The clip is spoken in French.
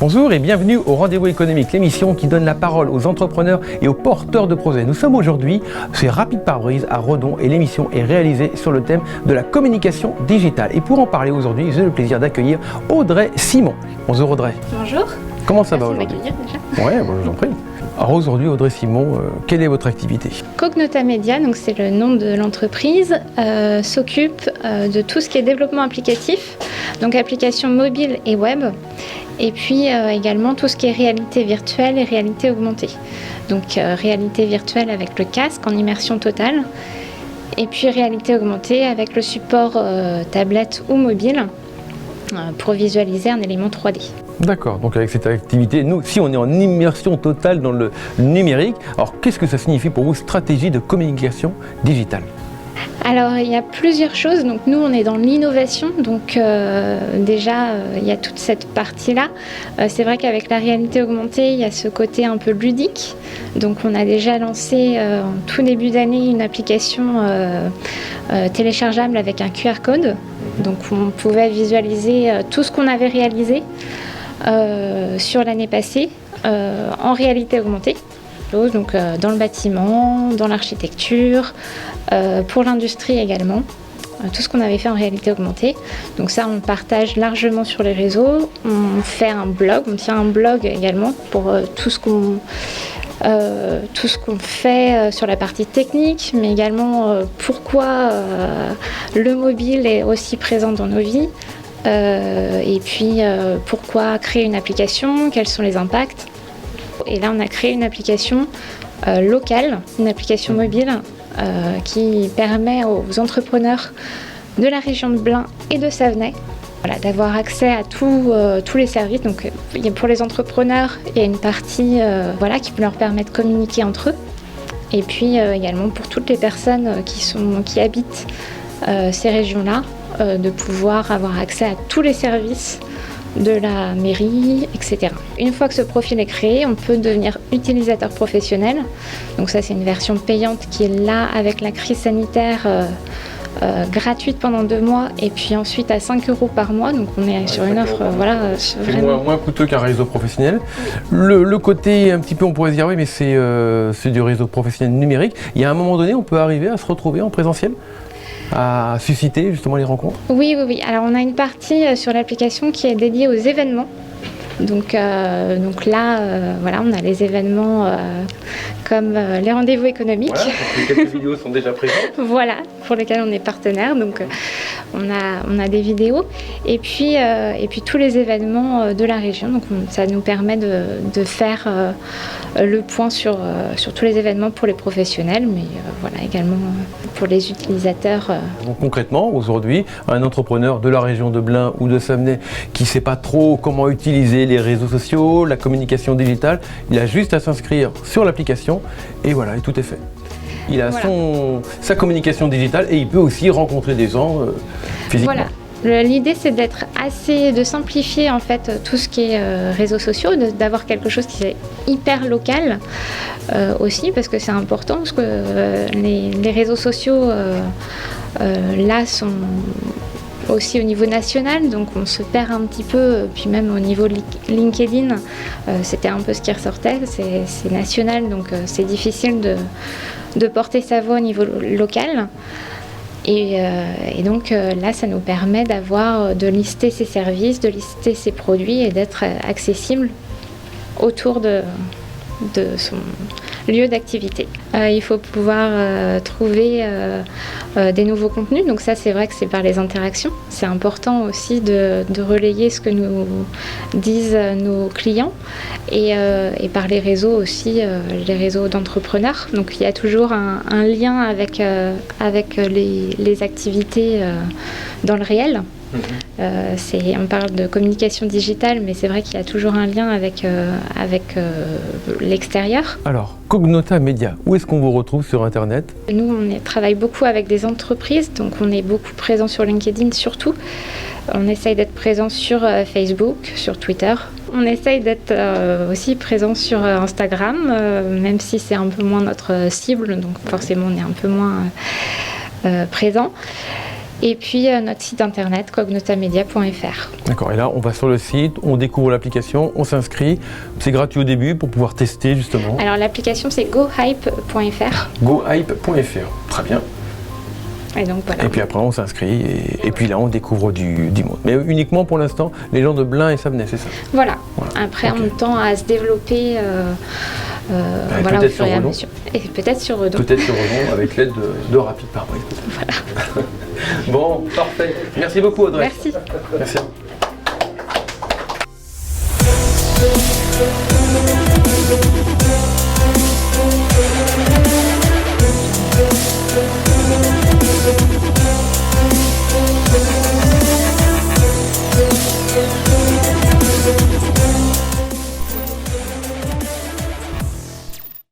Bonjour et bienvenue au Rendez-vous économique, l'émission qui donne la parole aux entrepreneurs et aux porteurs de projets. Nous sommes aujourd'hui chez Rapid Pare-Brise à Redon et l'émission est réalisée sur le thème de la communication digitale. Et pour en parler aujourd'hui, j'ai le plaisir d'accueillir Audrey Simon. Bonjour Audrey. Bonjour. Comment ça va aujourd'hui? Merci de m'accueillir déjà. Ouais, bon, je vous en prie. Alors aujourd'hui Audrey Simon, quelle est votre activité? Cognota Media, donc c'est le nom de l'entreprise, s'occupe de tout ce qui est développement applicatif, donc applications mobiles et web, et puis également tout ce qui est réalité virtuelle et réalité augmentée. Donc réalité virtuelle avec le casque en immersion totale, et puis réalité augmentée avec le support tablette ou mobile pour visualiser un élément 3D. D'accord, donc avec cette activité, nous, si on est en immersion totale dans le numérique, alors qu'est-ce que ça signifie pour vous, stratégie de communication digitale? Alors il y a plusieurs choses, donc nous on est dans l'innovation, donc déjà il y a toute cette partie-là. C'est vrai qu'avec la réalité augmentée, il y a ce côté un peu ludique, donc on a déjà lancé en tout début d'année une application téléchargeable avec un QR code, donc on pouvait visualiser tout ce qu'on avait réalisé sur l'année passée en réalité augmentée. Donc dans le bâtiment, dans l'architecture, pour l'industrie également, tout ce qu'on avait fait en réalité augmentée. Donc ça, on partage largement sur les réseaux. On fait un blog, on tient un blog également pour tout ce qu'on fait sur la partie technique, mais également pourquoi le mobile est aussi présent dans nos vies. Et puis pourquoi créer une application, quels sont les impacts. Et là on a créé une application locale, une application mobile qui permet aux entrepreneurs de la région de Blain et de Savenay d'avoir accès à tous les services. Donc pour les entrepreneurs, il y a une partie qui peut leur permettre de communiquer entre eux. Et puis également pour toutes les personnes qui habitent ces régions-là, de pouvoir avoir accès à tous les services de la mairie, etc. Une fois que ce profil est créé, on peut devenir utilisateur professionnel. Donc ça, c'est une version payante qui est là avec la crise sanitaire gratuite pendant 2 mois et puis ensuite à 5 € par mois. Donc on est sur une offre c'est vraiment moins coûteux qu'un réseau professionnel. Le côté un petit peu, on pourrait se dire oui, mais c'est du réseau professionnel numérique. Il y a un moment donné, on peut arriver à se retrouver en présentiel, à susciter justement les rencontres? Oui. Alors on a une partie sur l'application qui est dédiée aux événements. Donc là, on a les événements comme les rendez-vous économiques. Voilà, quelques vidéos sont déjà présentes. Voilà, pour lesquelles on est partenaire. Donc on a des vidéos. Et puis tous les événements de la région. Donc ça nous permet de faire le point sur tous les événements pour les professionnels, mais également pour les utilisateurs. Donc, concrètement, aujourd'hui, un entrepreneur de la région de Blain ou de Savenay qui ne sait pas trop comment utiliser les réseaux sociaux, la communication digitale, il a juste à s'inscrire sur l'application et voilà, et tout est fait. Il a sa communication digitale et il peut aussi rencontrer des gens physiquement. Voilà. L'idée, c'est de simplifier en fait tout ce qui est réseaux sociaux, d'avoir quelque chose qui est hyper local aussi, parce que c'est important, parce que les réseaux sociaux là sont aussi au niveau national, donc on se perd un petit peu, puis même au niveau LinkedIn, c'était un peu ce qui ressortait, c'est national, donc c'est difficile de porter sa voix au niveau local. Et donc là, ça nous permet de lister ses services, de lister ses produits et d'être accessible autour de son lieu d'activité. Il faut pouvoir trouver des nouveaux contenus, donc ça c'est vrai que c'est par les interactions. C'est important aussi de relayer ce que nous disent nos clients et par les réseaux aussi, les réseaux d'entrepreneurs. Donc il y a toujours un lien avec les activités dans le réel. On parle de communication digitale, mais c'est vrai qu'il y a toujours un lien avec l'extérieur. Alors, Cognota Media, où est-ce qu'on vous retrouve sur Internet? Nous, on travaille beaucoup avec des entreprises, donc on est beaucoup présent sur LinkedIn surtout. On essaye d'être présent sur Facebook, sur Twitter. On essaye d'être aussi présent sur Instagram, même si c'est un peu moins notre cible, donc forcément on est un peu moins présent. Et puis notre site internet cognotamedia.fr. D'accord, et là on va sur le site, on découvre l'application, on s'inscrit. C'est gratuit au début pour pouvoir tester justement. Alors l'application c'est gohype.fr. Gohype.fr, très bien. Et donc voilà. Et puis après on s'inscrit et puis là on découvre du monde. Mais uniquement pour l'instant les gens de Blain et Savenay, c'est ça? Voilà. Après Ok. on tend à se développer voilà, au peut-être fur et sur à Redon. mesure. Et peut-être sur Redon. Peut-être sur Redon avec l'aide de Rapid par exemple. Voilà. Bon, parfait. Merci beaucoup Audrey. Merci. Merci.